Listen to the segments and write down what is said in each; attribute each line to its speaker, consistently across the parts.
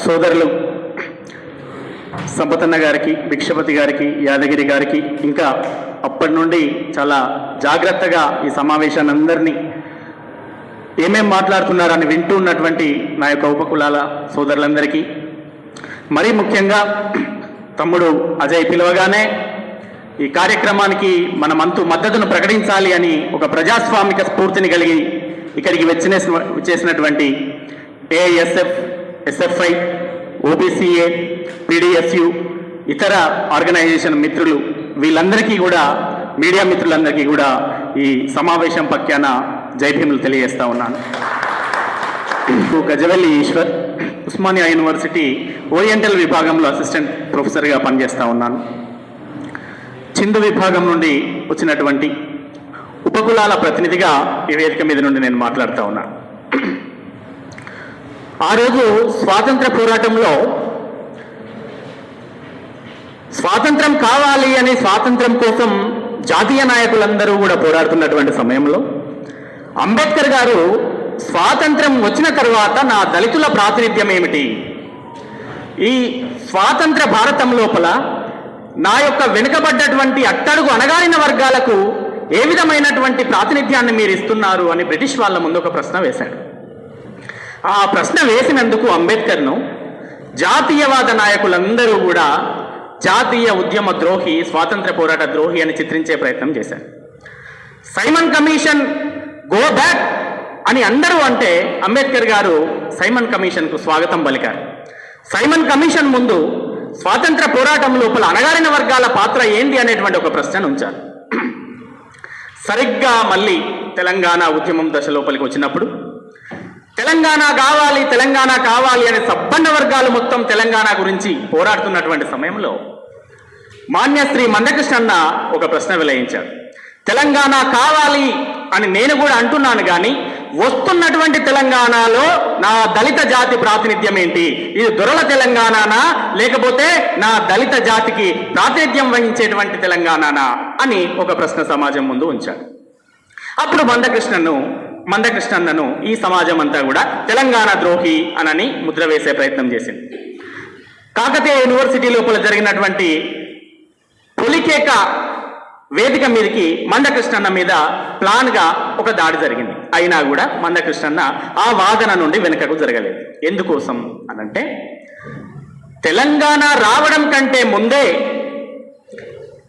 Speaker 1: సోదరులు సంపతన్న గారికి, భిక్షపతి గారికి, యాదగిరి గారికి, ఇంకా అప్పటి నుండి చాలా జాగ్రత్తగా ఈ సమావేశాన్ని అందరినీ ఏమేం మాట్లాడుతున్నారని వింటూ ఉన్నటువంటి నా యొక్క ఉపకులాల సోదరులందరికీ, మరీ ముఖ్యంగా తమ్ముడు అజయ్ పిలవగానే ఈ కార్యక్రమానికి మన మద్దతును ప్రకటించాలి అని ఒక ప్రజాస్వామిక స్ఫూర్తిని కలిగి ఇక్కడికి వచ్చేసినటువంటి ఏఐఎస్ఎఫ్, ఎస్ఎఫ్ఐ, ఓబీసీఏ, పీడిఎస్యు, ఇతర ఆర్గనైజేషన్ మిత్రులు, వీళ్ళందరికీ కూడా, మీడియా మిత్రులందరికీ కూడా ఈ సమావేశం పక్షాన జై భీములు తెలియజేస్తా ఉన్నాను. గజవెల్లి ఈశ్వర్, ఉస్మానియా యూనివర్సిటీ ఓరియంటల్ విభాగంలో అసిస్టెంట్ ప్రొఫెసర్గా పనిచేస్తూ ఉన్నాను. చిందు విభాగం నుండి వచ్చినటువంటి ఉపకులాల ప్రతినిధిగా ఈ వేదిక మీద నుండి నేను మాట్లాడుతూ ఉన్నాను. ఆ రోజు స్వాతంత్ర పోరాటంలో స్వాతంత్రం కావాలి అని స్వాతంత్రం కోసం జాతీయ నాయకులందరూ కూడా పోరాడుతున్నటువంటి సమయంలో అంబేద్కర్ గారు స్వాతంత్రం వచ్చిన తర్వాత నా దళితుల ప్రాతినిధ్యం ఏమిటి, ఈ స్వాతంత్ర భారతం లోపల నా యొక్క వెనుకబడ్డటువంటి అట్టడుగు అణగారిన వర్గాలకు ఏ విధమైనటువంటి ప్రాతినిధ్యాన్ని మీరు ఇస్తున్నారు అని బ్రిటిష్ వాళ్ళ ముందు ఒక ప్రశ్న వేశాడు. ఆ ప్రశ్న వేసినందుకు అంబేద్కర్ను జాతీయవాద నాయకులందరూ కూడా జాతీయ ఉద్యమ ద్రోహి, స్వాతంత్ర పోరాట ద్రోహి అని చిత్రించే ప్రయత్నం చేశారు. సైమన్ కమిషన్ గో బ్యాక్ అని అందరూ అంటే అంబేద్కర్ గారు సైమన్ కమిషన్కు స్వాగతం పలికారు. సైమన్ కమిషన్ ముందు స్వాతంత్ర పోరాటం లోపల అణగారిన వర్గాల పాత్ర ఏంది అనేటువంటి ఒక ప్రశ్నను ఉంచారు. సరిగ్గా మళ్ళీ తెలంగాణ ఉద్యమం దశ లోపలికి వచ్చినప్పుడు తెలంగాణ కావాలి, తెలంగాణ కావాలి అనే సబ్బండ వర్గాలు మొత్తం తెలంగాణ గురించి పోరాడుతున్నటువంటి సమయంలో మాన్యశ్రీ మందకృష్ణన్న ఒక ప్రశ్న వెలయించాడు. తెలంగాణ కావాలి అని నేను కూడా అంటున్నాను, కానీ వస్తున్నటువంటి తెలంగాణలో నా దళిత జాతి ప్రాతినిధ్యం ఏంటి, ఇది దొరల తెలంగాణనా లేకపోతే నా దళిత జాతికి ప్రాతినిధ్యం వహించేటువంటి తెలంగాణనా అని ఒక ప్రశ్న సమాజం ముందు ఉంచాడు. అప్పుడు మందకృష్ణన్నను ఈ సమాజం అంతా కూడా తెలంగాణ ద్రోహి అనని ముద్ర వేసే ప్రయత్నం చేసింది. కాకతీయ యూనివర్సిటీ లోపల జరిగినటువంటి పులికేక వేదిక మీదకి మందకృష్ణన్న మీద ప్లాన్గా ఒక దాడి జరిగింది. అయినా కూడా మందకృష్ణన్న ఆ వాదన నుండి వెనుకకు జరగలేదు. ఎందుకోసం అనంటే తెలంగాణ రావడం కంటే ముందే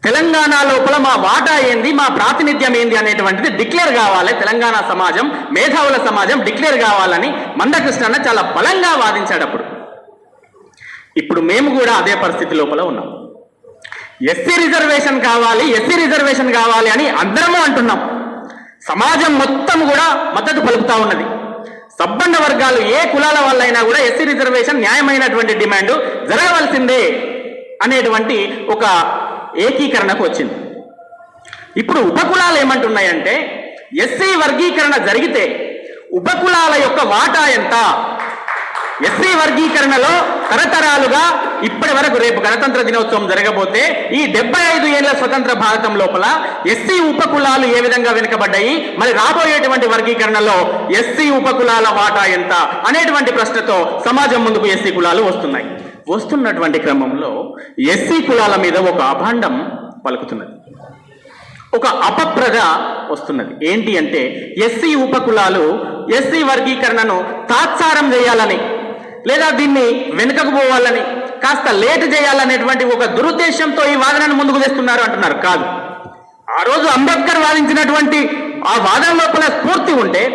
Speaker 1: తెలంగాణ లోపల మా వాటా ఏంది, మా ప్రాతినిధ్యం ఏంది అనేటువంటిది డిక్లేర్ కావాలి, తెలంగాణ సమాజం, మేధావుల సమాజం డిక్లేర్ కావాలని మందకృష్ణన్న చాలా బలంగా వాదించాడు. ఇప్పుడు మేము కూడా అదే పరిస్థితి లోపల ఉన్నాం. ఎస్సీ రిజర్వేషన్ కావాలి అని అందరము అంటున్నాం. సమాజం మొత్తం కూడా మద్దతు పలుకుతా ఉన్నది. సబ్బండ వర్గాలు ఏ కులాల వాళ్ళైనా కూడా ఎస్సీ రిజర్వేషన్ న్యాయమైనటువంటి డిమాండ్ జరగవలసిందే అనేటువంటి ఒక ఏకీకరణకు వచ్చింది. ఇప్పుడు ఉపకులాలు ఏమంటున్నాయంటే ఎస్సీ వర్గీకరణ జరిగితే ఉపకులాల యొక్క వాటా ఎంత, ఎస్సీ వర్గీకరణలో తరతరాలుగా ఇప్పటి వరకు, రేపు గణతంత్ర దినోత్సవం జరగబోతే ఈ 75 ఏళ్ల స్వతంత్ర భారతం లోపల ఎస్సీ ఉపకులాలు ఏ విధంగా వెనుకబడ్డాయి, మరి రాబోయేటువంటి వర్గీకరణలో ఎస్సీ ఉపకులాల వాటా ఎంత అనేటువంటి ప్రశ్నతో సమాజం ముందుకు ఎస్సీ కులాలు వస్తున్నటువంటి క్రమంలో ఎస్సీ కులాల మీద ఒక అభాండం పలుకుతున్నది, ఒక అపప్రద వస్తున్నది. ఏంటి అంటే ఎస్సీ ఉపకులాలు ఎస్సీ వర్గీకరణను తాత్సారం చేయాలని, లేదా దీన్ని వెనుకకు పోవాలని, కాస్త లేట్ చేయాలనేటువంటి ఒక దురుద్దేశంతో ఈ వాదనను ముందుకు తెస్తున్నారు అంటున్నారు. కాదు, ఆ రోజు అంబేద్కర్ వాదించినటువంటి ఆ వాదన లోపల స్ఫూర్తి ఉంటే,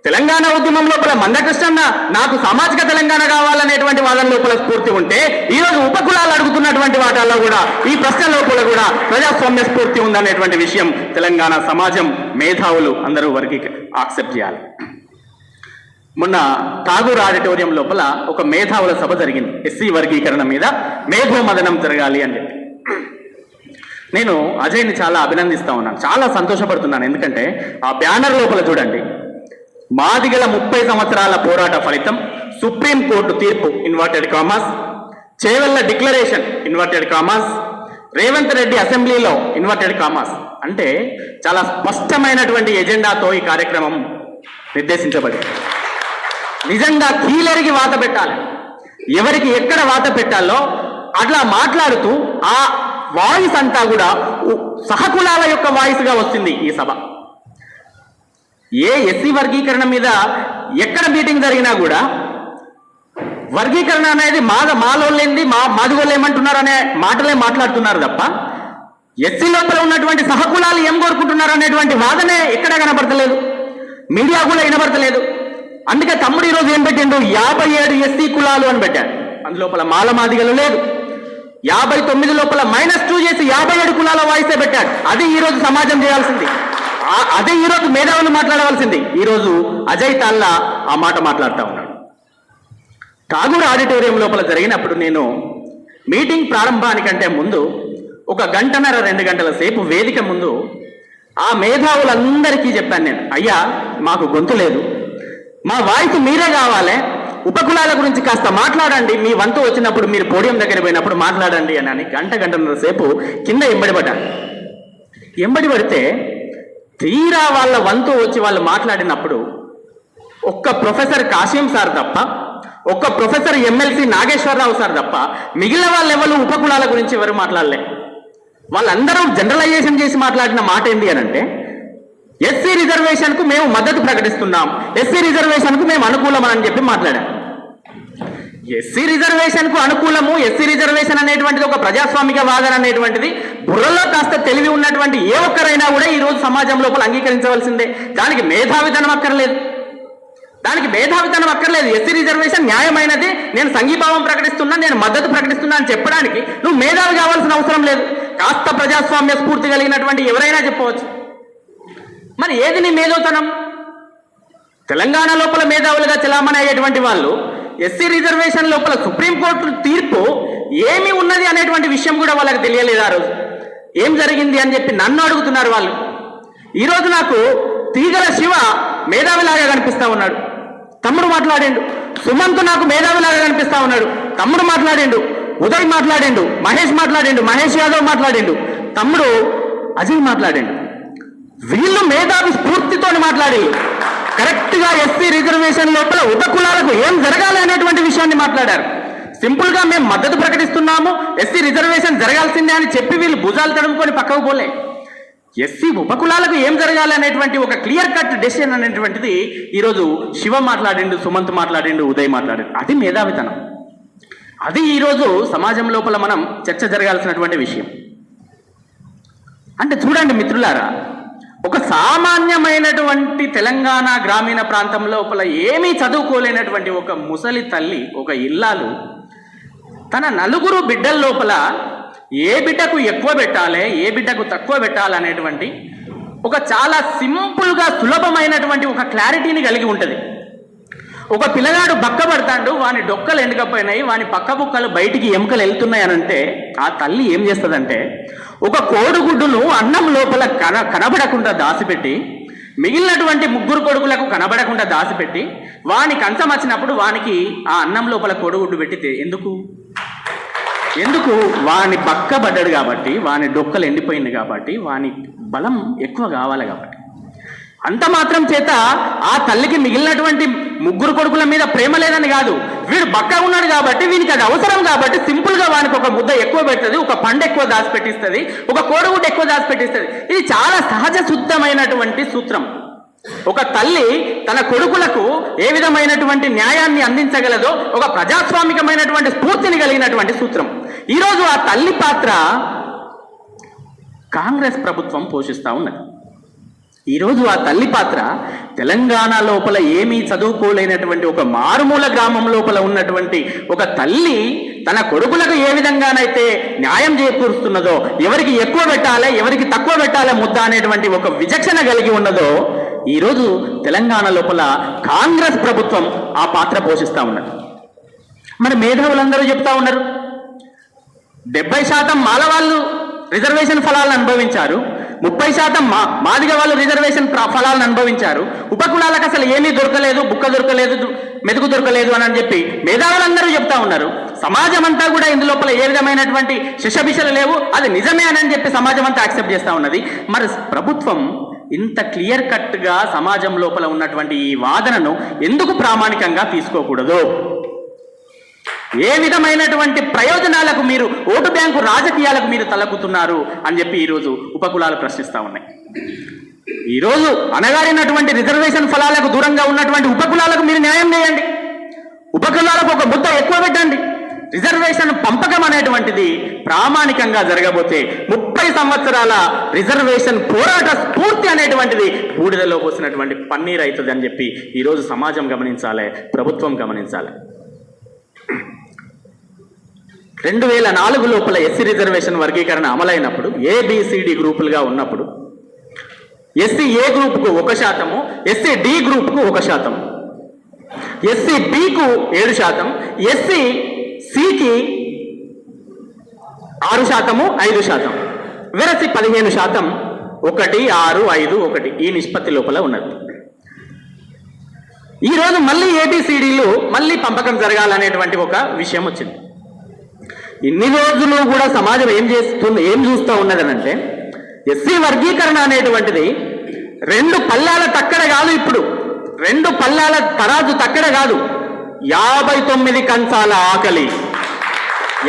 Speaker 1: తెలంగాణ ఉద్యమం లోపల మందకృష్ణన్న నాకు సామాజిక తెలంగాణ కావాలనేటువంటి వాదన లోపల స్ఫూర్తి ఉంటే, ఈరోజు ఉపకులాలు అడుగుతున్నటువంటి వాటాల్లో కూడా ఈ ప్రశ్న లోపల కూడా ప్రజాస్వామ్య స్ఫూర్తి ఉందనేటువంటి విషయం తెలంగాణ సమాజం, మేధావులు అందరూ వారికి యాక్సెప్ట్ చేయాలి. మొన్న ఠాగూర్ ఆడిటోరియం లోపల ఒక మేధావుల సభ జరిగింది. ఎస్సీ వర్గీకరణ మీద మేధోమదనం జరగాలి అని చెప్పి. నేను అజయ్ని చాలా అభినందిస్తా ఉన్నాను, చాలా సంతోషపడుతున్నాను. ఎందుకంటే ఆ బ్యానర్ లోపల చూడండి, మాదిగల 30 సంవత్సరాల పోరాట ఫలితం, సుప్రీంకోర్టు తీర్పు inverted commas, Chevella declaration inverted commas, Revanth Reddy అసెంబ్లీలో ఇన్వర్టెడ్ కామాస్. అంటే చాలా స్పష్టమైనటువంటి ఎజెండాతో ఈ కార్యక్రమం నిర్దేశించబడింది. నిజంగా కీలరికి వాత పెట్టాలి. ఎవరికి ఎక్కడ వాత పెట్టాలో అట్లా మాట్లాడుతూ ఆ వాయిస్ అంతా కూడా సహకులాల యొక్క వాయిస్గా వస్తుంది ఈ సభ. ఏ ఎస్సీ వర్గీకరణ మీద ఎక్కడ మీటింగ్ జరిగినా కూడా వర్గీకరణ అనేది మాలోళ్ళేంది మాదిగోళ్ళు ఏమంటున్నారు అనే మాటలే మాట్లాడుతున్నారు తప్ప ఎస్సీ లోపల ఉన్నటువంటి సహకులాలు ఏం కోరుకుంటున్నారు అనేటువంటి వాదనే ఎక్కడా కనబడతలేదు, మీడియా కూడా వినబడతలేదు. అందుకే తమ్ముడు ఈరోజు ఏం పెట్టిండు, 57 ఎస్సీ కులాలు అని పెట్టాడు. అందులోపల మాల మాదిగలు లేదు. 59 లోపల -2 చేసి 57 కులాల వాయిసే పెట్టాడు. అది ఈరోజు సమాజం చేయాల్సింది, అదే ఈరోజు మేధావులు మాట్లాడవలసింది. ఈరోజు అజయ్ తాల్లా ఆ మాట మాట్లాడుతూ ఉన్నాడు. ఠాగూర్ ఆడిటోరియం లోపల జరిగినప్పుడు నేను మీటింగ్ ప్రారంభానికంటే ముందు 1 గంటన్నర 2 గంటల సేపు వేదిక ముందు ఆ మేధావులందరికీ చెప్పాను నేను, అయ్యా మాకు గొంతు లేదు, మా వాయిస్ మీరే కావాలి, ఉపకులాల గురించి కాస్త మాట్లాడండి, మీ వంతు వచ్చినప్పుడు మీరు పోడియం దగ్గర పోయినప్పుడు మాట్లాడండి అని గంటన్నర సేపు కింద ఎంబడిపడ్డాను. ఎంబడిపడితే తీరా వాళ్ళ వంతు వచ్చి వాళ్ళు మాట్లాడినప్పుడు ఒక్క ప్రొఫెసర్ కాశీం సార్ తప్ప, ఒక్క ప్రొఫెసర్ ఎమ్మెల్సీ నాగేశ్వరరావు సార్ తప్ప మిగిలిన వాళ్ళు ఎవరు ఉపకులాల గురించి ఎవరు మాట్లాడలే. వాళ్ళందరూ జనరలైజేషన్ చేసి మాట్లాడిన మాట ఏంటి అని అంటే, ఎస్సీ రిజర్వేషన్కు మేము మద్దతు ప్రకటిస్తున్నాం, ఎస్సీ రిజర్వేషన్కు మేము అనుకూలం అని చెప్పి మాట్లాడాం. ఎస్సీ రిజర్వేషన్కు అనుకూలము, ఎస్సీ రిజర్వేషన్ అనేటువంటిది ఒక ప్రజాస్వామిక వాదన అనేటువంటిది బుర్రలో కాస్త తెలివి ఉన్నటువంటి ఏ ఒక్కరైనా కూడా ఈరోజు సమాజం లోపల అంగీకరించవలసిందే. దానికి మేధావితనం అక్కర్లేదు, ఎస్సీ రిజర్వేషన్ న్యాయమైనది, నేను సంఘీభావం ప్రకటిస్తున్నా, నేను మద్దతు ప్రకటిస్తున్నా అని చెప్పడానికి నువ్వు మేధావి కావాల్సిన అవసరం లేదు. కాస్త ప్రజాస్వామ్య స్ఫూర్తి కలిగినటువంటి ఎవరైనా చెప్పవచ్చు. మరి ఏది నీ మేధోతనం? తెలంగాణ లోపల మేధావులుగా చలామణి అయ్యేటువంటి వాళ్ళు ఎస్సీ రిజర్వేషన్ లోపల సుప్రీంకోర్టు తీర్పు ఏమి ఉన్నది అనేటువంటి విషయం కూడా వాళ్ళకి తెలియలేదు. ఆ రోజు ఏం జరిగింది అని చెప్పి నన్ను అడుగుతున్నారు వాళ్ళు. ఈరోజు నాకు తీగల శివ మేధావిలాగా కనిపిస్తా ఉన్నాడు, తమ్ముడు మాట్లాడిండు. సుమంత్ నాకు మేధావిలాగా కనిపిస్తా ఉన్నాడు, తమ్ముడు మాట్లాడిండు. ఉదయ్ మాట్లాడిండు, మహేష్ మాట్లాడిండు, మహేష్ యాదవ్ మాట్లాడిండు, తమ్ముడు అజయ్ మాట్లాడిండు. వీళ్ళు మేధావి స్ఫూర్తితో మాట్లాడి కరెక్ట్ గా ఎస్సీ రిజర్వేషన్ లోపల ఉపకులాలకు ఏం జరగాలి అనేటువంటి విషయాన్ని మాట్లాడారు. సింపుల్ గా మేము మద్దతు ప్రకటిస్తున్నాము, ఎస్సీ రిజర్వేషన్ జరగాల్సిందే అని చెప్పి వీళ్ళు భుజాలు తడుముకొని పక్కకు పోలే. ఎస్సీ ఉపకులాలకు ఏం జరగాలి అనేటువంటి ఒక క్లియర్ కట్ డెసిషన్ అనేటువంటిది ఈరోజు శివ మాట్లాడిండు, సుమంత్ మాట్లాడిండు, ఉదయ్ మాట్లాడిండు. అది మేధావితనం. అది ఈరోజు సమాజం లోపల మనం చర్చ జరగాల్సినటువంటి విషయం. అంటే చూడండి మిత్రులారా, ఒక సామాన్యమైనటువంటి తెలంగాణ గ్రామీణ ప్రాంతం లోపల ఏమీ చదువుకోలేనటువంటి ఒక ముసలి తల్లి, ఒక ఇల్లాలు తన 4 బిడ్డల లోపల ఏ బిడ్డకు ఎక్కువ పెట్టాలి, ఏ బిడ్డకు తక్కువ పెట్టాలి అనేటువంటి ఒక చాలా సింపుల్గా సులభమైనటువంటి ఒక క్లారిటీని కలిగి ఉంటుంది. ఒక పిల్లగాడు బక్క పడతాడు, వాని డొక్కలు ఎండకపోయినాయి, వాని పక్క బుక్కలు బయటికి ఎముకలు వెళ్తున్నాయి అనంటే ఆ తల్లి ఏం చేస్తుందంటే ఒక కోడిగుడ్డును అన్నం లోపల కనబడకుండా దాచిపెట్టి, మిగిలినటువంటి 3 కొడుకులకు కనబడకుండా దాచిపెట్టి, వాని కంచం వచ్చినప్పుడు వానికి ఆ అన్నం లోపల కోడిగుడ్డు పెట్టితే ఎందుకు వాని బక్కబడ్డాడు కాబట్టి, వాని డొక్కలు ఎండిపోయింది కాబట్టి, వాని బలం ఎక్కువ కావాలి కాబట్టి. అంత మాత్రం చేత ఆ తల్లికి మిగిలినటువంటి 3 కొడుకుల మీద ప్రేమ లేదని కాదు, వీడు బక్క ఉన్నాడు కాబట్టి, వీనికి అది అవసరం కాబట్టి సింపుల్ గా వానికి ఒక ముద్ద ఎక్కువ పెడుతుంది, ఒక పండు ఎక్కువ దాచిపెట్టిస్తుంది, ఒక కోడిగుడ్డు ఎక్కువ దాచిపెట్టిస్తుంది. ఇది చాలా సహజ శుద్ధమైనటువంటి సూత్రం. ఒక తల్లి తన కొడుకులకు ఏ విధమైనటువంటి న్యాయాన్ని అందించగలదో ఒక ప్రజాస్వామికమైనటువంటి స్ఫూర్తిని కలిగినటువంటి సూత్రం. ఈరోజు ఆ తల్లి పాత్ర కాంగ్రెస్ ప్రభుత్వం పోషిస్తూ ఉన్నది. ఈరోజు ఆ తల్లి పాత్ర తెలంగాణ లోపల ఏమీ చదువుకోలేనటువంటి ఒక మారుమూల గ్రామం లోపల ఉన్నటువంటి ఒక తల్లి తన కొడుకులకు ఏ విధంగానైతే న్యాయం చేకూరుస్తున్నదో, ఎవరికి ఎక్కువ పెట్టాలి, ఎవరికి తక్కువ పెట్టాలి ముద్ద అనేటువంటి ఒక విచక్షణ కలిగి ఉన్నదో, ఈరోజు తెలంగాణ లోపల కాంగ్రెస్ ప్రభుత్వం ఆ పాత్ర పోషిస్తూ ఉన్నది. మరి మేధావులందరూ చెప్తా ఉన్నారు 70% మాల వాళ్ళు రిజర్వేషన్ ఫలాలను అనుభవించారు, 30% మాదిగ వాళ్ళు రిజర్వేషన్ ఫలాలను అనుభవించారు, ఉపకులాలకు అసలు ఏమీ దొరకలేదు, బుక్క దొరకలేదు, మెతుకు దొరకలేదు అని చెప్పి మేధావులందరూ చెప్తా ఉన్నారు. సమాజం అంతా కూడా ఇందులోపల ఏ విధమైనటువంటి శిషబిషలు లేవు, అది నిజమే అని చెప్పి సమాజం అంతా యాక్సెప్ట్ చేస్తూ ఉన్నది. మరి ప్రభుత్వం ఇంత క్లియర్ కట్గా సమాజం లోపల ఉన్నటువంటి ఈ వాదనను ఎందుకు ప్రామాణికంగా తీసుకోకూడదు? ఏ విధమైనటువంటి ప్రయోజనాలకు మీరు ఓటు బ్యాంకు రాజకీయాలకు మీరు తలకుతున్నారు అని చెప్పి ఈరోజు ఉపకులాలు ప్రశ్నిస్తా ఉన్నాయి. ఈరోజు అణగారినటువంటి రిజర్వేషన్ ఫలాలకు దూరంగా ఉన్నటువంటి ఉపకులాలకు మీరు న్యాయం చేయండి, ఉపకులాలకు ఒక ముద్ద ఎక్కువ పెట్టండి. రిజర్వేషన్ పంపకం అనేటువంటిది ప్రామాణికంగా జరగబోతే 30 సంవత్సరాల రిజర్వేషన్ పోరాట స్ఫూర్తి అనేటువంటిది బూడిదలో పోసినటువంటి పన్నీర్ అవుతుంది అని చెప్పి ఈరోజు సమాజం గమనించాలి, ప్రభుత్వం గమనించాలి. 2004 లోపల ఎస్సీ రిజర్వేషన్ వర్గీకరణ అమలైనప్పుడు ఏబిసిడి గ్రూపులుగా ఉన్నప్పుడు ఎస్సీ ఏ గ్రూప్కు 1%, ఎస్సీ డి గ్రూప్కు 1%, ఎస్సీ బికు 7%, ఎస్సీ సికి 6%, 5%, వెరసి 15%, 1, 6, 5, 1 ఈ నిష్పత్తి లోపల ఉన్నది. ఈరోజు మళ్ళీ ఏబిసిడీలు మళ్ళీ పంపకం జరగాలనేటువంటి ఒక విషయం వచ్చింది. ఇన్ని రోజులు కూడా సమాజం ఏం చూస్తూ ఉన్నదనంటే ఎస్సీ వర్గీకరణ అనేటువంటిది 2 పల్లాల తక్కడ కాదు, ఇప్పుడు 2 పల్లాల తరాజు తక్కడ కాదు, 59 కంచాల ఆకలి,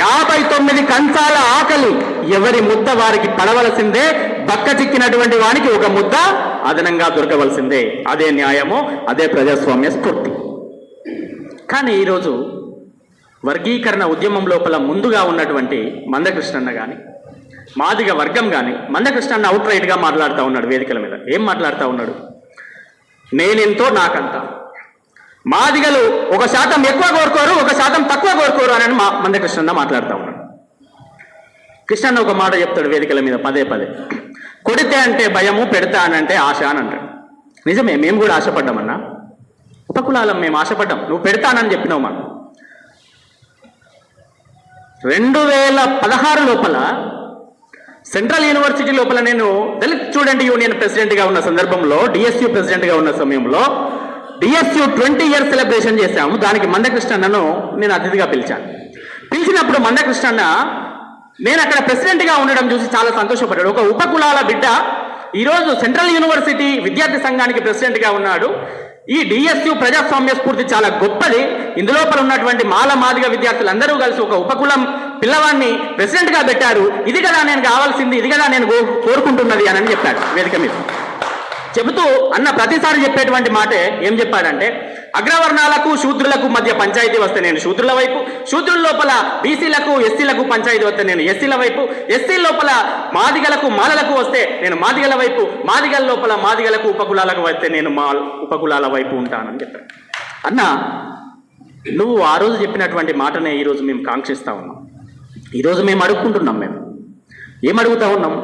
Speaker 1: 59 కంచాల ఆకలి. ఎవరి ముద్ద వారికి పడవలసిందే, బక్క చిక్కినటువంటి వానికి ఒక ముద్ద అదనంగా దొరకవలసిందే. అదే న్యాయము, అదే ప్రజాస్వామ్య స్ఫూర్తి. కానీ ఈరోజు వర్గీకరణ ఉద్యమం లోపల ముందుగా ఉన్నటువంటి మందకృష్ణన్న కానీ మాదిగ వర్గం కానీ, మందకృష్ణన్న అవుట్ రైట్గా మాట్లాడుతూ ఉన్నాడు వేదికల మీద. ఏం మాట్లాడుతూ ఉన్నాడు? నేనెంతో నాకంత. మాదిగలు 1% ఎక్కువ కోరుకోరు, 1% తక్కువ కోరుకోరు అని మందకృష్ణన్న మాట్లాడుతూ ఉన్నాడు. కృష్ణన్న ఒక మాట చెప్తాడు వేదికల మీద పదే పదే, కొడితే అంటే భయము, పెడతా అని అంటే ఆశ అని అంటాడు. నిజమే, మేము కూడా ఆశపడ్డామన్నా, ఉపకులాలం మేము ఆశపడ్డాం. నువ్వు పెడతానని చెప్పినావు మాకు. 2016 లోపల సెంట్రల్ యూనివర్సిటీ లోపల నేను దళిత్ స్టూడెంట్ యూనియన్ ప్రెసిడెంట్గా ఉన్న సందర్భంలో, డిఎస్యు ప్రెసిడెంట్గా ఉన్న సమయంలో డిఎస్యు 20 ఇయర్స్ సెలబ్రేషన్ చేశాము. దానికి మందకృష్ణన్నను నేను అతిథిగా పిలిచాను. పిలిచినప్పుడు మందకృష్ణన్న నేను అక్కడ ప్రెసిడెంట్గా ఉండడం చూసి చాలా సంతోషపడ్డాడు. ఒక ఉపకులాల బిడ్డ ఈరోజు సెంట్రల్ యూనివర్సిటీ విద్యార్థి సంఘానికి ప్రెసిడెంట్గా ఉన్నాడు. ఈ డిఎస్యు ప్రజాస్వామ్య స్ఫూర్తి చాలా గొప్పది. ఇందులోపల ఉన్నటువంటి మాదిగ విద్యార్థులందరూ కలిసి ఒక ఉపకులం పిల్లవాడిని ప్రెసిడెంట్గా పెట్టారు. ఇది కదా నేను కావాల్సింది, ఇది కదా నేను కోరుకుంటున్నది అని చెప్పాడు వేదిక మీద. చెబుతూ అన్న ప్రతిసారి చెప్పేటువంటి మాటే ఏం చెప్పాడంటే, అగ్రవర్ణాలకు శూద్రులకు మధ్య పంచాయతీ వస్తే నేను శూద్రుల వైపు, శూద్రుల లోపల బీసీలకు ఎస్సీలకు పంచాయతీ వస్తే నేను ఎస్సీల వైపు, ఎస్సీ లోపల మాదిగలకు మాలలకు వస్తే నేను మాదిగల వైపు, మాదిగల లోపల మాదిగలకు ఉపకులాలకు వస్తే నేను ఉపకులాల వైపు ఉంటానని చెప్పాడు. అన్న, నువ్వు ఆ రోజు చెప్పినటువంటి మాటనే ఈరోజు మేము కాంక్షిస్తా ఉన్నాం. ఈరోజు మేము అడుక్కుంటున్నాం. మేము ఏమడుగుతా ఉన్నాం?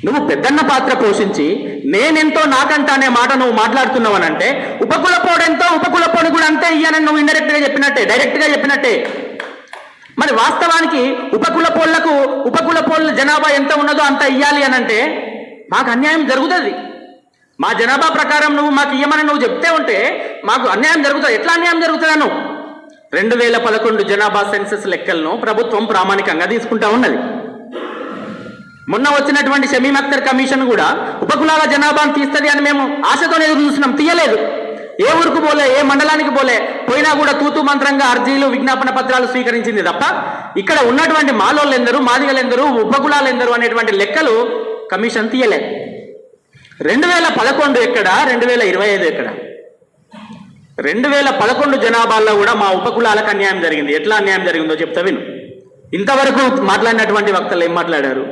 Speaker 1: నువ్వు పెద్దన్న పాత్ర పోషించి నేనెంతో నాకంటా అనే మాట నువ్వు మాట్లాడుతున్నావు అని అంటే, ఉపకులపోడెంతో ఉపకులపోని కూడా అంతే ఇయ్యానని నువ్వు ఇండైరెక్ట్గా చెప్పినట్టే, డైరెక్ట్గా చెప్పినట్టే. మరి వాస్తవానికి ఉపకులపోళ్ళ జనాభా ఎంత ఉన్నదో అంత ఇయ్యాలి అని అంటే మాకు అన్యాయం జరుగుతుంది. మా జనాభా ప్రకారం నువ్వు మాకు ఇయ్యమని నువ్వు చెప్తే ఉంటే మాకు అన్యాయం జరుగుతుంది. ఎట్లా అన్యాయం జరుగుతుందను? 2011 జనాభా సెన్సస్ లెక్కలను ప్రభుత్వం ప్రామాణికంగా తీసుకుంటా ఉన్నది. మొన్న వచ్చినటువంటి షమీమ్ అఖ్తర్ కమిషన్ కూడా ఉపకులాల జనాభాను తీస్తుంది అని మేము ఆశతోనే ఎదురు చూస్తున్నాం. తీయలేదు. ఏ ఊరుకు పోలే, ఏ మండలానికి పోలే, పోయినా కూడా తూతూ మంత్రంగా అర్జీలు, విజ్ఞాపన పత్రాలు స్వీకరించింది తప్ప ఇక్కడ ఉన్నటువంటి మాలోళ్ళెందరూ, మాదిగలెందరూ, ఉపకులాలెందరూ అనేటువంటి లెక్కలు కమిషన్ తీయలేదు. 2011 ఎక్కడ, 2025 ఎక్కడ? 2011 జనాభాలో కూడా మా ఉపకులాలకు అన్యాయం జరిగింది. ఎట్లా అన్యాయం జరిగిందో చెప్తా విను. ఇంతవరకు మాట్లాడినటువంటి వక్తలు ఏం మాట్లాడారు?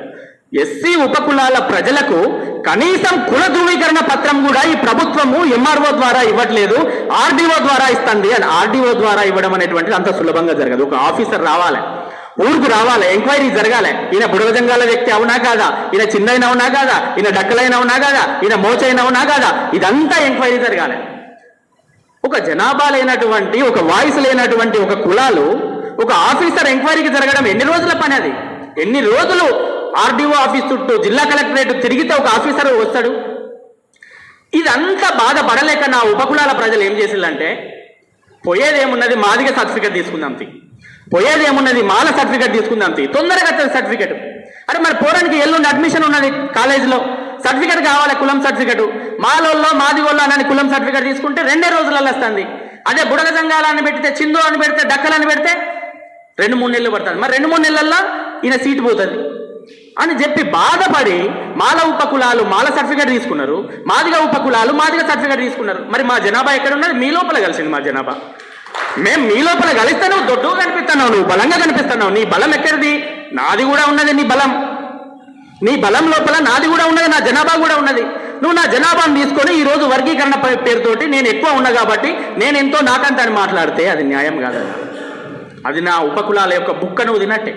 Speaker 1: ఎస్సీ ఉపకులాల ప్రజలకు కనీసం కుల ధృవీకరణ పత్రం కూడా ఈ ప్రభుత్వము ఎంఆర్ఓ ద్వారా ఇవ్వట్లేదు, ఆర్డీఓ ద్వారా ఇస్తుంది అని. ఆర్డీఓ ద్వారా ఇవ్వడం అనేటువంటిది అంత సులభంగా జరగదు. ఒక ఆఫీసర్ రావాలి, ఊరుకు రావాలి, ఎంక్వైరీ జరగాలి. ఈయన బుడగజంగాల వ్యక్తి అవునా కాదా, ఈయన చిన్నైన అవునా కాదా, ఈయన డక్కలైన అవునా కాదా, ఈయన మోచైన అవునా కాదా, ఇదంతా ఎంక్వైరీ జరగాలి. ఒక జనాభా లేనటువంటి, ఒక వాయిస్ లేనటువంటి ఒక కులాలు ఒక ఆఫీసర్ ఎంక్వైరీకి జరగడం ఎన్ని రోజుల పని? అది ఎన్ని రోజులు ఆర్డీఓ ఆఫీస్ చుట్టూ, జిల్లా కలెక్టరేట్ తిరిగితే ఒక ఆఫీసర్ వస్తాడు? ఇదంతా బాధపడలేక నా ఉపకులాల ప్రజలు ఏం చేసిందంటే, పోయేదేమున్నది మాదిగ సర్టిఫికేట్ తీసుకుందాం, పోయేదేమున్నది మాల సర్టిఫికేట్ తీసుకుందాం, తొందరగా సర్టిఫికేట్. అరే మరి పోరానికి ఎల్లుండి అడ్మిషన్ ఉన్నది కాలేజీలో, సర్టిఫికేట్ కావాలి, కులం సర్టిఫికేట్. మాలోల్లో మాదిగోళ్ళు అని కులం సర్టిఫికేట్ తీసుకుంటే 2 రోజులలో వస్తుంది. అదే బుడగ జంగాలని పెడితే, చిందు అని పెడితే, డక్కలని పెడితే 2-3 నెలలు పడుతుంది. మరి 2-3 నెలల్లో ఈయన సీటు పోతుంది అని చెప్పి బాధపడి మాల ఉపకులాలు మాల సర్టిఫికేట్ తీసుకున్నారు, మాదిగ ఉపకులాలు మాదిగ సర్టిఫికేట్ తీసుకున్నారు. మరి మా జనాభా ఎక్కడ ఉన్నది? మీ లోపల కలిసింది మా జనాభా. మేము మీ లోపల కలిస్తే నువ్వు దొడ్డుగా కనిపిస్తున్నావు, నువ్వు బలంగా కనిపిస్తున్నావు. నీ బలం ఎక్కడిది? నాది కూడా ఉన్నది నీ బలం. నీ బలం లోపల నాది కూడా ఉన్నది, నా జనాభా కూడా ఉన్నది. నువ్వు నా జనాభాను తీసుకొని ఈరోజు వర్గీకరణ పేరుతోటి నేను ఎక్కువ ఉన్నా కాబట్టి నేను ఎంతో నాకంత అని మాట్లాడితే అది న్యాయం కాదు. అది నా ఉపకులాల యొక్క బుక్క నువ్వు తినట్టే.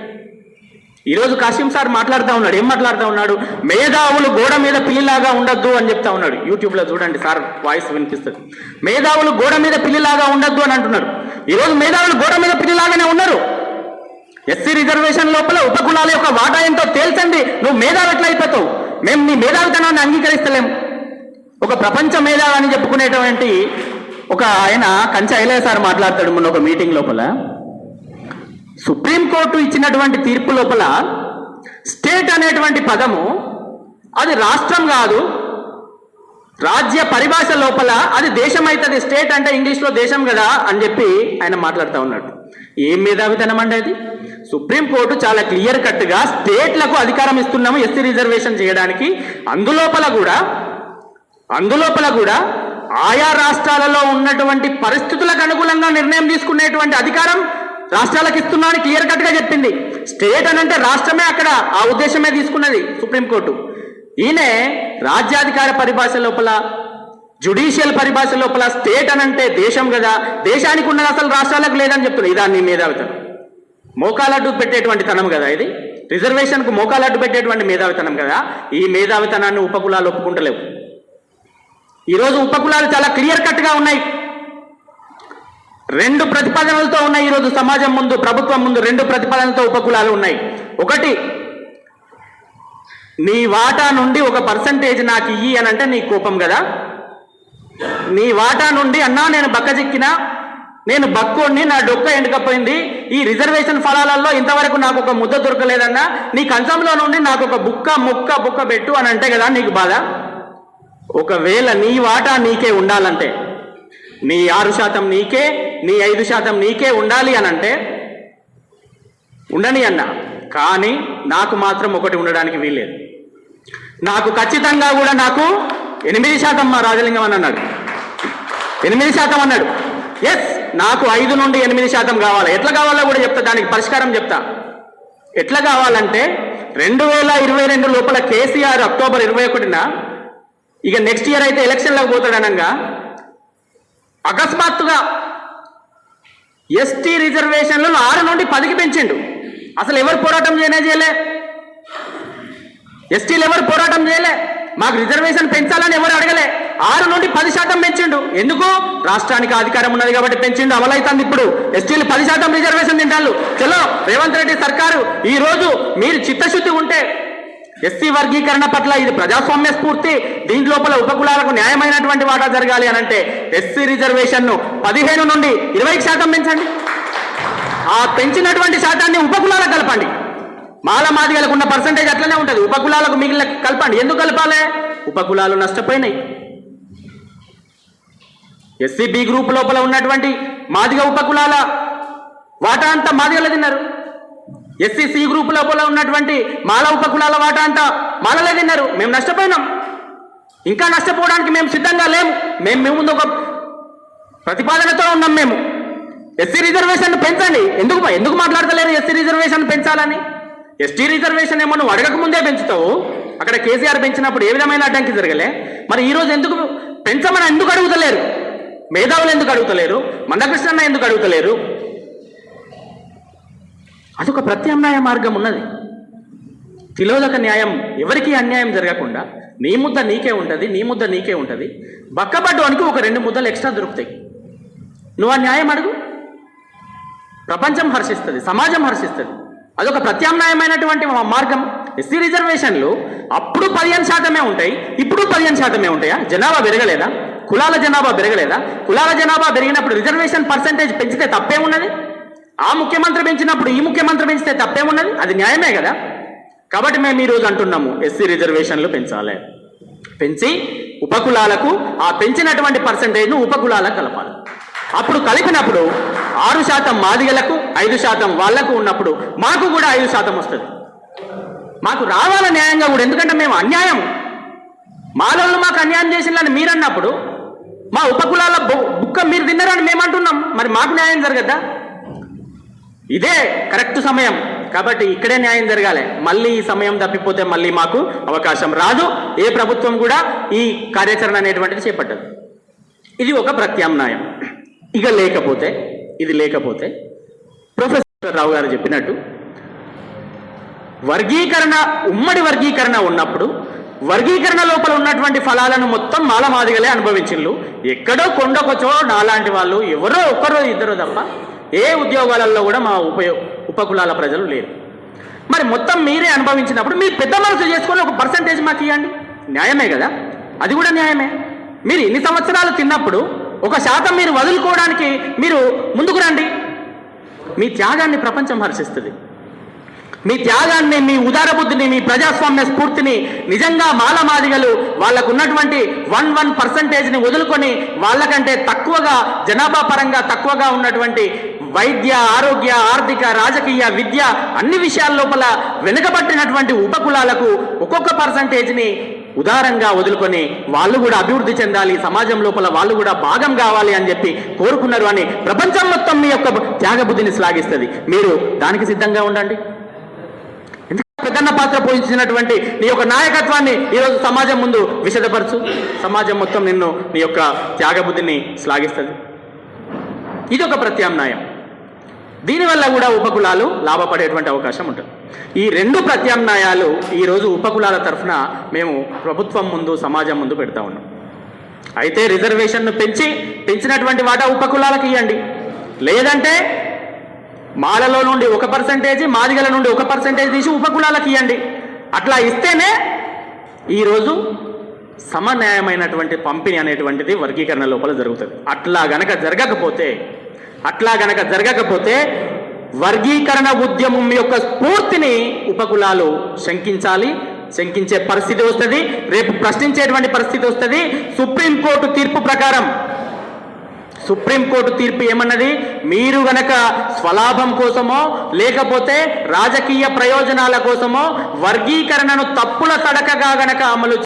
Speaker 1: ఈరోజు కాసిం సార్ మాట్లాడుతూ ఉన్నాడు. ఏం మాట్లాడుతూ ఉన్నాడు? మేధావులు గోడ మీద పిల్లిలాగా ఉండొద్దు అని చెప్తా ఉన్నాడు. యూట్యూబ్లో చూడండి సార్, వాయిస్ వినిపిస్తుంది. మేధావులు గోడ మీద పిల్లిలాగా ఉండొద్దు అని అంటున్నారు. ఈరోజు మేధావులు గోడ మీద పిల్లిలాగానే ఉన్నారు. ఎస్సీ రిజర్వేషన్ లోపల ఉపకులాల యొక్క వాటా ఎంతో తేల్చండి. నువ్వు మేధావి ఎట్లా అయిపోతావు? మేము నీ మేధావితనాన్ని అంగీకరిస్తలేము. ఒక ప్రపంచ మేధావి అని చెప్పుకునేటువంటి ఒక ఆయన కంచె ఐలయ్య సార్ మాట్లాడతాడు మొన్న ఒక మీటింగ్ లోపల. సుప్రీంకోర్టు ఇచ్చినటువంటి తీర్పు లోపల స్టేట్ అనేటువంటి పదము అది రాష్ట్రం కాదు, రాజ్య పరిభాష లోపల అది దేశం అవుతుంది. స్టేట్ అంటే ఇంగ్లీష్లో దేశం కదా అని చెప్పి ఆయన మాట్లాడుతూ ఉన్నాడు. ఏం మేధావితనం అండి అది? సుప్రీంకోర్టు చాలా క్లియర్ కట్గా స్టేట్లకు అధికారం ఇస్తున్నాము ఎస్సీ రిజర్వేషన్ చేయడానికి. అందులోపల కూడా ఆయా రాష్ట్రాలలో ఉన్నటువంటి పరిస్థితులకు అనుగుణంగా నిర్ణయం తీసుకునేటువంటి అధికారం రాష్ట్రాలకు ఇస్తున్నామని క్లియర్ కట్గా చెప్పింది. స్టేట్ అని అంటే రాష్ట్రమే, అక్కడ ఆ ఉద్దేశమే తీసుకున్నది సుప్రీంకోర్టు. ఈయనే రాజ్యాధికార పరిభాష లోపల, జ్యుడిషియల్ పరిభాష లోపల స్టేట్ అని అంటే దేశం కదా, దేశానికి ఉన్నది అసలు రాష్ట్రాలకు లేదని చెప్తున్నారు. ఇదాన్ని మేధావితనం, మోకాలడ్డు పెట్టేటువంటి తనం కదా ఇది. రిజర్వేషన్కు మోకాలడ్డు పెట్టేటువంటి మేధావితనం కదా. ఈ మేధావితనాన్ని ఉపకులాలు ఒప్పుకుంటలేవు. ఈరోజు ఉపకులాలు చాలా క్లియర్ కట్గా ఉన్నాయి. 2 ప్రతిపాదనలతో ఉన్నాయి. ఈరోజు సమాజం ముందు, ప్రభుత్వం ముందు 2 ప్రతిపాదనలతో ఉపకులాలు ఉన్నాయి. ఒకటి, నీ వాటా నుండి ఒక పర్సంటేజ్ నాకు ఇయ్యి అని అంటే నీ కోపం కదా. నీ వాటా నుండి అన్నా నేను బక్కజిక్కినా, నేను బక్కోడిని, నా డొక్క ఎండుకపోయింది, ఈ రిజర్వేషన్ ఫలాలలో ఇంతవరకు నాకు ఒక ముద్ద దొరకలేదన్నా, నీ కంచంలో నుండి నాకు ఒక బుక్క పెట్టు అని అంటే కదా నీకు బాధ. ఒకవేళ నీ వాటా నీకే ఉండాలంటే, నీ 6% నీకే, నీ 5% నీకే ఉండాలి అని అంటే ఉండని అన్నా. కానీ నాకు మాత్రం ఒకటి ఉండడానికి వీల్లేదు. నాకు ఖచ్చితంగా కూడా నాకు 8% మా రాజలింగం అని అన్నాడు. 8% అన్నాడు. ఎస్, నాకు 5 నుండి 8% కావాలి. ఎట్లా కావాలో కూడా చెప్తా, దానికి పరిష్కారం చెప్తా. ఎట్లా కావాలంటే 2022 లోపల కేసీఆర్ అక్టోబర్ 21న ఇక నెక్స్ట్ ఇయర్ అయితే ఎలక్షన్లకు పోతాడనగా అకస్మాత్తుగా ఎస్టీ రిజర్వేషన్లను 6 నుండి 10కి పెంచిండు. అసలు ఎవరు పోరాటం చేయలే, ఎస్టీలు ఎవరు పోరాటం చేయలే, మాకు రిజర్వేషన్ పెంచాలని ఎవరు అడగలే. 6 నుండి 10% పెంచిండు. ఎందుకు? రాష్ట్రానికి అధికారం ఉన్నది కాబట్టి పెంచిండు. అమలైతుంది. ఇప్పుడు ఎస్టీలు 10% రిజర్వేషన్ తింటారు. చలో రేవంత్ రెడ్డి సర్కారు ఈ రోజు మీరు చిత్తశుద్ధి ఉంటే ఎస్సీ వర్గీకరణ పట్ల ఇది ప్రజాస్వామ్య స్ఫూర్తి, దీంట్లోపల ఉపకులాలకు న్యాయమైనటువంటి వాటా జరగాలి అని అంటే ఎస్సీ రిజర్వేషన్ను 15 నుండి 20% పెంచండి. ఆ పెంచినటువంటి శాతాన్ని ఉపకులాలకు కలపండి. మాల మాదిగలకు ఉన్న పర్సంటేజ్ అట్లనే ఉంటుంది, ఉపకులాలకు మిగిలిన కలపండి. ఎందుకు కలపాలి? ఉపకులాలు నష్టపోయినాయి. ఎస్సీ బి గ్రూప్ లోపల ఉన్నటువంటి మాదిగ ఉపకులాల వాటా అంతా మాదిగలు తిన్నారు. ఎస్సీ సి గ్రూప్ లోపల ఉన్నటువంటి మాల ఉపకులాల వాటా అంతా మాలలే తిన్నారు. మేము నష్టపోయినాం. ఇంకా నష్టపోవడానికి మేము సిద్ధంగా లేము. మేము ముందు ఒక ప్రతిపాదనతో ఉన్నాం. మేము ఎస్సీ రిజర్వేషన్ పెంచండి. ఎందుకు మాట్లాడతలేరు ఎస్సీ రిజర్వేషన్ పెంచాలని? ఎస్టీ రిజర్వేషన్ ఏమో నువ్వు అడగక ముందే పెంచుతావు. అక్కడ కేసీఆర్ పెంచినప్పుడు ఏ విధమైన అడ్డంకి జరగలే. మరి ఈరోజు ఎందుకు పెంచమని ఎందుకు అడుగుతలేరు? మేధావులు ఎందుకు అడుగుతలేరు? మందకృష్ణన్న ఎందుకు అడుగుతలేరు? అదొక ప్రత్యామ్నాయ మార్గం ఉన్నది. తిలోదక న్యాయం, ఎవరికి అన్యాయం జరగకుండా నీ ముద్ద నీకే ఉంటుంది, నీ ముద్ద నీకే ఉంటుంది. బక్కపడ్డానికి ఒక 2 ముద్దలు ఎక్స్ట్రా దొరుకుతాయి. నువ్వు ఆ న్యాయం అడుగు, ప్రపంచం హర్షిస్తుంది, సమాజం హర్షిస్తుంది. అదొక ప్రత్యామ్నాయమైనటువంటి మార్గం. ఎస్సీ రిజర్వేషన్లు అప్పుడు 15% ఉంటాయి, ఇప్పుడు 15% ఉంటాయా? జనాభా పెరగలేదా? కులాల జనాభా పెరగలేదా? కులాల జనాభా పెరిగినప్పుడు రిజర్వేషన్ పర్సంటేజ్ పెంచితే తప్పేమున్నది? ఆ ముఖ్యమంత్రి పెంచినప్పుడు ఈ ముఖ్యమంత్రి పెంచితే తప్పేమున్నది? అది న్యాయమే కదా. కాబట్టి మేము ఈరోజు అంటున్నాము ఎస్సీ రిజర్వేషన్లు పెంచాలి. పెంచి ఉపకులాలకు ఆ పెంచినటువంటి పర్సంటేజ్ను ఉపకులాలకు కలపాలి. అప్పుడు కలిపినప్పుడు 6% మాదిగలకు 5% వాళ్లకు ఉన్నప్పుడు మాకు కూడా 5% వస్తుంది. మాకు రావాల న్యాయంగా కూడా, ఎందుకంటే మేము అన్యాయం మాలోళ్ళు మాకు అన్యాయం చేసిందని మీరు అన్నప్పుడు మా ఉపకులాల బుక్క మీరు తిన్నారని మేము అంటున్నాం, మరి మాకు న్యాయం జరగద్దా? ఇదే కరెక్ట్ సమయం కాబట్టి ఇక్కడే న్యాయం జరగాలి. మళ్ళీ ఈ సమయం తప్పిపోతే మళ్ళీ మాకు అవకాశం రాదు, ఏ ప్రభుత్వం కూడా ఈ కార్యాచరణ అనేటువంటిది చేపట్టదు. ఇది ఒక ప్రత్యామ్నాయం. ఇక లేకపోతే ప్రొఫెసర్ రావు గారు చెప్పినట్టు వర్గీకరణ, ఉమ్మడి వర్గీకరణ ఉన్నప్పుడు వర్గీకరణ లోపల ఉన్నటువంటి ఫలాలను మొత్తం మాలమాదిగలే అనుభవించిళ్ళు. ఎక్కడో కొండకొచ్చో నాలాంటి వాళ్ళు ఎవరో ఒకరో ఇద్దరు తప్ప ఏ ఉద్యోగాలలో కూడా మా ఉపకులాల ప్రజలు లేరు. మరి మొత్తం మీరే అనుభవించినప్పుడు మీరు పెద్ద మనసు చేసుకొని ఒక పర్సంటేజ్ మాకు ఇవ్వండి, న్యాయమే కదా? అది కూడా న్యాయమే. మీరు ఇన్ని సంవత్సరాలు తిన్నప్పుడు 1% మీరు వదులుకోవడానికి మీరు ముందుకు రండి. మీ త్యాగాన్ని ప్రపంచం హర్షిస్తుంది. మీ త్యాగాన్ని, మీ ఉదార బుద్ధిని, మీ ప్రజాస్వామ్య స్ఫూర్తిని నిజంగా మాలమాదిగలు వాళ్ళకు ఉన్నటువంటి 1% వదులుకొని వాళ్ళకంటే తక్కువగా, జనాభా పరంగా తక్కువగా ఉన్నటువంటి వైద్య, ఆరోగ్య, ఆర్థిక, రాజకీయ, విద్య అన్ని విషయాల లోపల వెనుకబట్టినటువంటి ఉపకులాలకు ఒక్కొక్క పర్సంటేజ్ని ఉదారంగా వదులుకొని వాళ్ళు కూడా అభివృద్ధి చెందాలి, సమాజం లోపల వాళ్ళు కూడా భాగం కావాలి అని చెప్పి కోరుకున్నారు అని ప్రపంచం మొత్తం మీ యొక్క త్యాగబుద్ధిని శ్లాఘిస్తుంది. మీరు దానికి సిద్ధంగా ఉండండి. పెద్దన్న పాత్ర పోషించినటువంటి నీ యొక్క నాయకత్వాన్ని ఈరోజు సమాజం ముందు విశదపరచు. సమాజం మొత్తం నిన్ను, నీ యొక్క త్యాగబుద్ధిని శ్లాఘిస్తుంది. ఇది ఒక ప్రత్యామ్నాయం. దీనివల్ల కూడా ఉపకులాలు లాభపడేటువంటి అవకాశం ఉంటుంది. ఈ 2 ప్రత్యామ్నాయాలు ఈరోజు ఉపకులాల తరఫున మేము ప్రభుత్వం ముందు, సమాజం ముందు పెడతా ఉన్నాం. అయితే రిజర్వేషన్ను పెంచినటువంటి వాటా ఉపకులాలకు ఇవ్వండి, లేదంటే మాలలో నుండి 1%, మాదిగల నుండి 1% తీసి ఉపకులాలకు ఇవ్వండి. అట్లా ఇస్తేనే ఈరోజు సమన్యాయమైనటువంటి పంపిణీ అనేటువంటిది వర్గీకరణ లోపల జరుగుతుంది. అట్లా గనక జరగకపోతే వర్గీకరణ ఉద్యమం యొక్క స్ఫూర్తిని ఉపకులాలు శంకించే పరిస్థితి వస్తుంది. రేపు ప్రశ్నించేటువంటి పరిస్థితి వస్తుంది. సుప్రీంకోర్టు తీర్పు ఏమన్నది? మీరు గనక స్వలాభం కోసమో లేకపోతే రాజకీయ ప్రయోజనాల కోసమో వర్గీకరణను తప్పుల తడకగా గనక అమలు